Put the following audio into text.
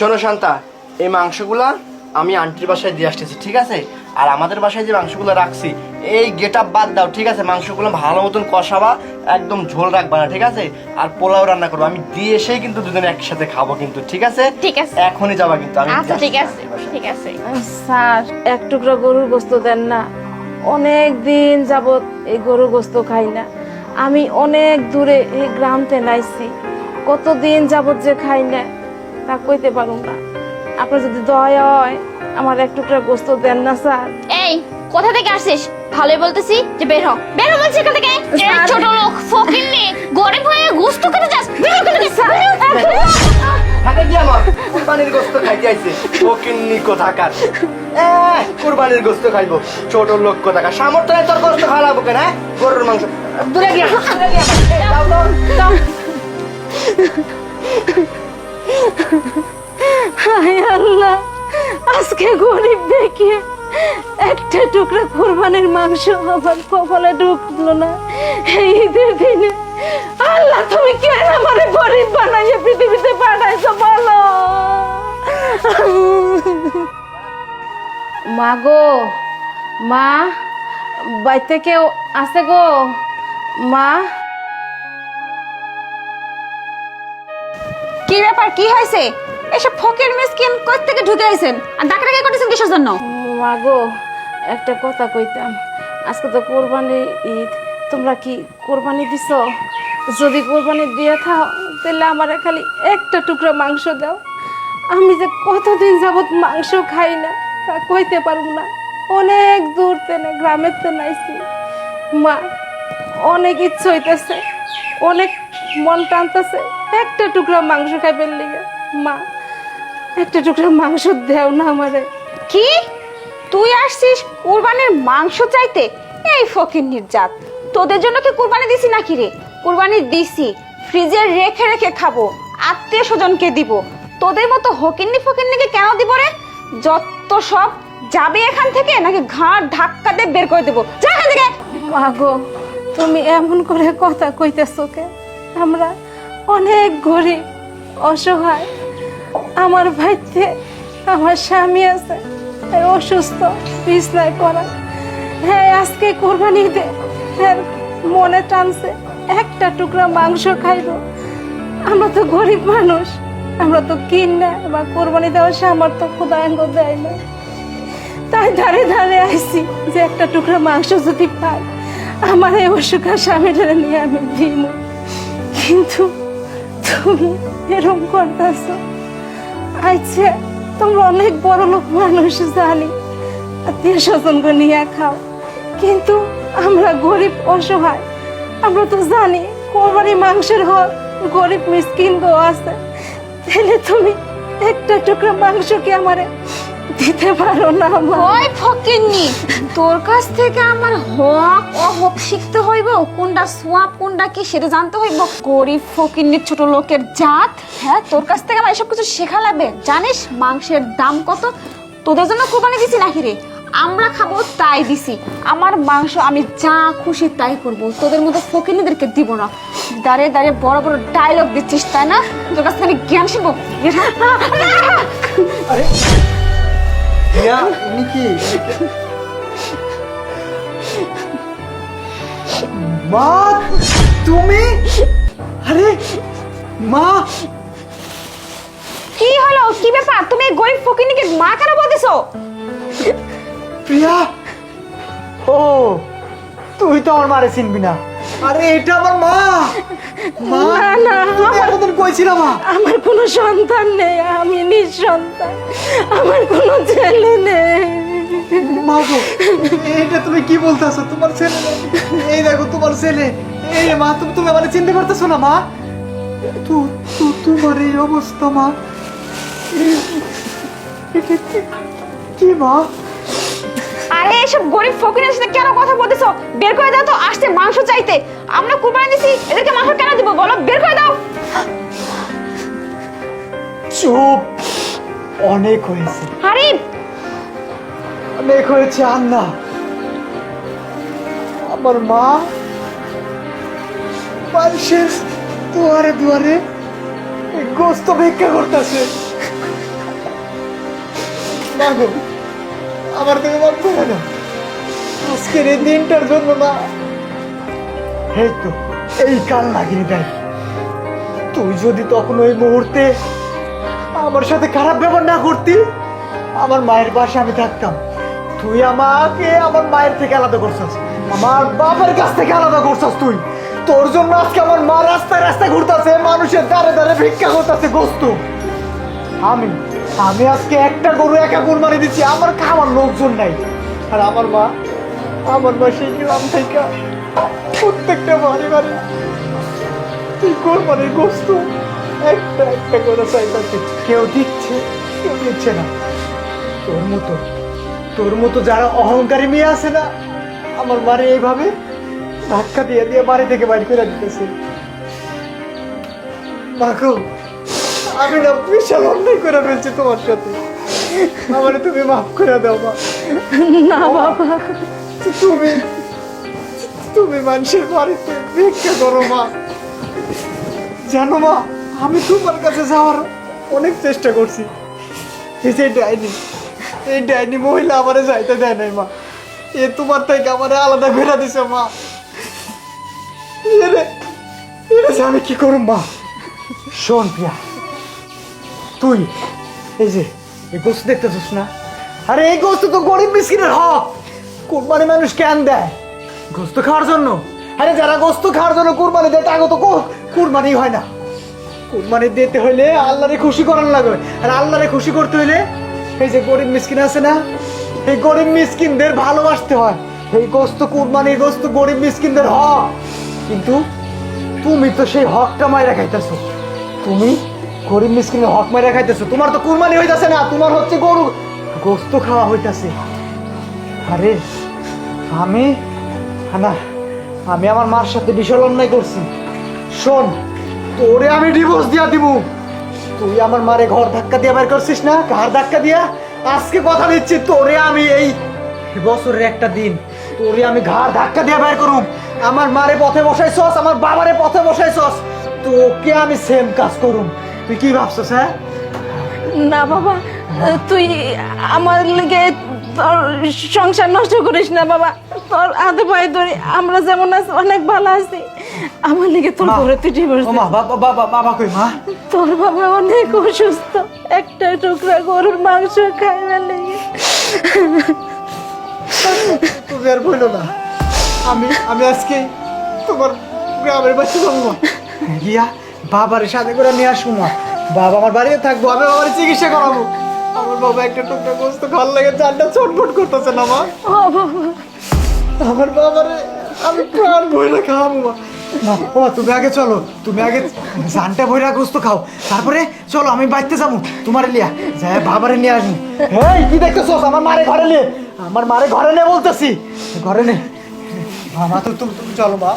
শোনো শান্তা, এই মাংসগুলা আমি আন্টির বাসায় দিয়ে আসতেছি, ঠিক আছে? আর আমাদের বাসায় যে মাংসগুলো রাখছি এই গেট আপ বাদ দাও, ঠিক আছে? মাংসগুলো ভালো মতন কষাবা, একদম ঝোল রাখবা না, ঠিক আছে? আর পোলাও রান্না করবো, আমি দিয়ে এসেই কিন্তু দুজনে একসাথে খাবো কিন্তু, ঠিক আছে? ঠিক আছে। এখনই যাবা কিন্তু আমি। আচ্ছা ঠিক আছে, ঠিক আছে। স্যার, এক টুকরা গরুর গোস্ত দেন না। অনেক দিন যাবত এই গরুর গোস্ত খাই না। আমি অনেক দূরে এই গ্রামতে নাইছি, কতদিন যাবত যে খাই না তা কইতে পারুম না। আপনার যদি দয়া হয় আমার এক টুকরা গোস্ত দেন না স্যার। এই কোথা থেকে আসছিস? ভালোই বলতেছি যে বের হ, বের হ বলছি এখান থেকে। এই ছোট লোক ফকিন্নি, গরিব হয়ে গোস্ত খেতে যাস, বের হ এখান থেকে। থাকে কি আমার কুরবানির গোস্ত খাইতে আইছে ফকিন্নি কোথাকার। কুরবানির গোস্ত খাইবো, ছোট লোক কোথাকার। সামর্থ্য নেই তোর গোস্ত খাওয়া লাগবো কেন? গরুর মাংস দূরে গিয়া, দূরে গিয়া। দাও দাও। হায় আল্লাহ, আজকে গরিব দেখে একটা টুকরা কোরবানির মাংস আমার কপালে ঢুকলো না এই ঈদের দিনে। আল্লাহ, তুমি কেন আমারে গরিব বানাইয়া পৃথিবীতে পাঠাইছো বলো? মা গো, মা, বাইতে কেউ আছে গো? মা, কি ব্যাপার, কি হয়েছে? এসব ফকির মিসকিন কই থেকে ঢুকে আইছেন আর ডাকাডাকি করতেছেন কিসের জন্য? মা গো, একটা কথা কইতাম। আজকে তো কোরবানি ঈদ, তোমরা কি কোরবানি দিছো? যদি কোরবানি দিয়ে থাও তাহলে আমার খালি একটা টুকরা মাংস দাও। আমি যে কতদিন যাবত মাংস খাই না তা কইতে পারব না। অনেক দূর তেনে গ্রামের তেনে আইছি। মা, অনেক ইচ্ছে হইতেছে, অনেক মন টানতেছে একটা টুকরা মাংস খাইবার লিগে। মা, একটা টুকরা মাংস দেও না আমারে। কি তুই আসছিস কুরবানির মাংস চাইতে? এই ফকিন্নির জাত, তোদের জন্য কি কুরবানি দিছি নাকি রে? কুরবানি দিছি, ফ্রিজে রেখে রেখে খাবো, আত্মীয় স্বজনকে দিব। তোদের মতো ফকিন্নিকে কেন দিব রে? যত সব যাবে এখান থেকে, নাকি ঘাড় ধাক্কা দিয়ে বের করে দেবো। যা এখান থেকে। মা গো, তুমি এমন করে কথা কইতেছো কে? আমরা অনেক গরিব, অসহায়। আমার ভাইতে আমার স্বামী আছে, অসুস্থ, বিছনায় পড়া। হ্যাঁ, আজকে কোরবানি দে, হ্যাঁ মনে টানছে একটা টুকরা মাংস খাইবো। আমরা তো গরিব মানুষ, আমরা তো কিনা বা কোরবানি দেওয়ার সামর্থ্য খোদাঙ্গ দেয় না। তাই ধারে ধারে আইছি যে একটা টুকরা মাংস যদি পাই আমার এই অসুখা স্বামীটা নিয়ে আমি দিব। কিন্তু তুমি এরকম করতেছো। আচ্ছা, তোমরা অনেক বড় লোক মানুষ জানি, আত্মীয় স্বজনকে নিয়ে খাও, কিন্তু আমরা গরিব অসহায়। আমরা তো জানি কোরবানি মাংসের হক গরিব মিসকিন গো আছে। তাহলে তুমি একটা টুকরা মাংস কি আমারে দিতে পারো না? ওই ফকিন্নি, তোর কাছ থেকে আমার হক অহক শিখতে হইব, কোনটা সোয়াব কোনটা কি সেটা জানতে হইব। গরিব ফকিন্নির ছোট লোকের জাত, হ্যাঁ তোর কাছ থেকে আমার এসব কিছু শেখা লাগবে? জানিস মাংসের দাম কত? তোদের জন্য কোরবানি দিছি নাকি রে? আমরা খাবো তাই দিছি। আমার মাংস আমি যা খুশি তাই করব, তোদের মতো ফকিন্নিদেরকে দিব না। দাঁড়িয়ে দাঁড়িয়ে বড় বড় ডায়লগ দিচ্ছিস তাই না? তোর কাছ থেকে আমি জ্ঞান শিখবো। আরে মিয়া, ইনি কি? মা, তুমি? আরে মা, কি হলো, কি ব্যাপার? তুমি এই গরিব ফকিন্নিকে মা কেন বলতেছো? প্রিয়া, ও তুই তো আমার মারে চিনবি না। আরে এটা আমার মা। মা, না না, তুমি এতদিন কইছিল মা? আমার কোনো সন্তান নেই, আমি নিঃসন্তান, আমার কোনো ছেলে নেই। মা গো, এটা তুমি কি বলতেছো? তোমার ছেলে নেই? এই দেখো তোমার ছেলে। এই মা, তুমি আমারে চিনতে পারতেছো না মা? তোমার এই অবস্থা মা, এটা কি মা? আরে এসব গরিব ফকিরের সাথে কেন কথা বলতেছো? বের করে দাও তো, আসছে মাংস চাইতে। আমরা কুরবানি দিছি, এদেরকে মাংস কেন দিব বলো? বের করে দাও। চুপ, অনেক হয়েছে, আরে অনেক হয়েছে। আর না, আমার মা মানুষের দুয়ারে দুয়ারে গোস্ত ভিক্ষা করতেছে। মাগো, আমার থেকে মাফ করে দাও। আজকের এই দিনটার জন্য না, এই তো এই কাল লাগিয়ে দেয়। তুই যদি তখন ওই মুহূর্তে আমার সাথে খারাপ ব্যবহার না করতি, আমার মায়ের পাশে আমি থাকতাম। তুই আমাকে আমার মায়ের থেকে আলাদা করছস, আমার বাবার কাছ থেকে আলাদা করছস। তুই তোর জন্য আজকে আমার মা রাস্তায় রাস্তায় ঘুরতেছে, মানুষের দ্বারে দ্বারে ভিক্ষা করতেছে গোস্ত। আমি আমি আজকে একটা গরু একা কুরবানি দিচ্ছি, আমার খাওয়ার লোকজন নাই। আর আমার মা সেই গ্রাম থেকে প্রত্যেকটা বাড়ি বাড়ি তুই কোরবানির গোস্ত একটা একটা করে চাইতাছে। কেউ দিচ্ছে, কেউ দিচ্ছে না। তোর মতো যারা অহংকারী মেয়ে আছে না, আমার বাড়ি এইভাবে ধাক্কা দিয়ে দিয়ে বাড়ি থেকে বাইর করে দিতেছে। মাগো, আমি না বিশাল অন্যায় করে ফেলছি তোমার সাথে, আমারে তুমি মাফ করে দাও মা। না বাবা, তুমি মানুষের বাড়িতে ভিক্ষা করো মা। জানো মা, আমি তোমার কাছে যাওয়ার অনেক চেষ্টা করছি। এই ডাইনি মহিলা আমারে যাইতে দেয় নাই মা। এ তোমার থেকে আমারে আলাদা ঘেরা দিছে মা। এরে যে আমি কি করব মা? শোন প্রিয়া, তুই এই যে এই গোস্ত দেখতেছিস না, আরে এই গোস্ত তো গরিব মিসকিনের হক। কুরবানি মানুষ কেন দেয়? গোস্ত খাওয়ার জন্য। আরে যারা গোস্ত খাওয়ার জন্য কুরবানি দেয় তাকে তো কুরবানি হয় না। কুরবানি দিতে হইলে আল্লাহরে খুশি করার লাগবে, আর আল্লাহরে খুশি করতে হইলে এই যে গরিব মিসকিন আছে না, এই গরিব মিসকিনদের ভালোবাসতে হয়। এই গোস্ত কুরবানির গোস্ত গরিব মিসকিনদের হক, কিন্তু তুমি তো সেই হকটা মাইরা খাইতেছো। তুমি গরিব মিসকিনের হক মাইরা খাইতেছো। তোমার তো কুরবানি হইতাছে না, তোমার হচ্ছে গরু গোস্ত খাওয়া হইতাছে। আরে আমি আমার মার সাথে বিশাল অন্যায় করছি। শোন, তোরে আমি ডিভোর্স দিয়া দিব। তুই আমার মারে ঘর ধাক্কা দিয়ে বের করছিস না, ঘর ধাক্কা দিয়া। আজকে কথা দিচ্ছি, তোরে আমি এই বছরের একটা দিন তোরে আমি ঘর ধাক্কা দিয়ে বের করুম। আমার মারে পথে বসাইছস, আমার বাবারে পথে বসাইছস, তোকে আমি সেম কাজ করুম। তুই কি ভাবছস? হ্যাঁ না বাবা, তুই আমার লেগে তোর সংসার নষ্ট করিস না বাবা। তোর হাতে পায়ে ধরে, আমরা যেমন আছি অনেক ভালো আছি। আমার লেগে তোর ঘরে তুই ডিভোর্স দে। মা, বাবা কই মা? তোর বাবা অনেক অসুস্থ, একটা টুকরা গরুর মাংস খাইবার লেগে। তুমি আর বইলো না, আমি আজকে তোমার গ্রামের বাড়ি যাবো মা। গিয়া বাবার সাথে করে নিয়ে আসবো মা। বাবা আমার বাড়িতে থাকবো, আমি বাবার চিকিৎসা করাবো। আমার বাবা একটা টুকরা গোস্ত খাওয়ার লাগে চালটা ছটফট করতেছে না মা। ও বাবা, আমার বাবারে আমি প্রাণ ভইরা খাওয়াবো মা। মা তুমি আগে চলো, তুমি আগে জানটা ভইরা গোস্ত খাও, তারপরে চলো আমি বাড়িতে যাবো তোমার লিয়া যাই বাবারে নিয়ে আসবো। এই কি দেখতেছস? আমার মারে ঘরে নে, আমার মারে ঘরে নে বলতেছি, ঘরে নে। মামা তো তুমি চলো মা।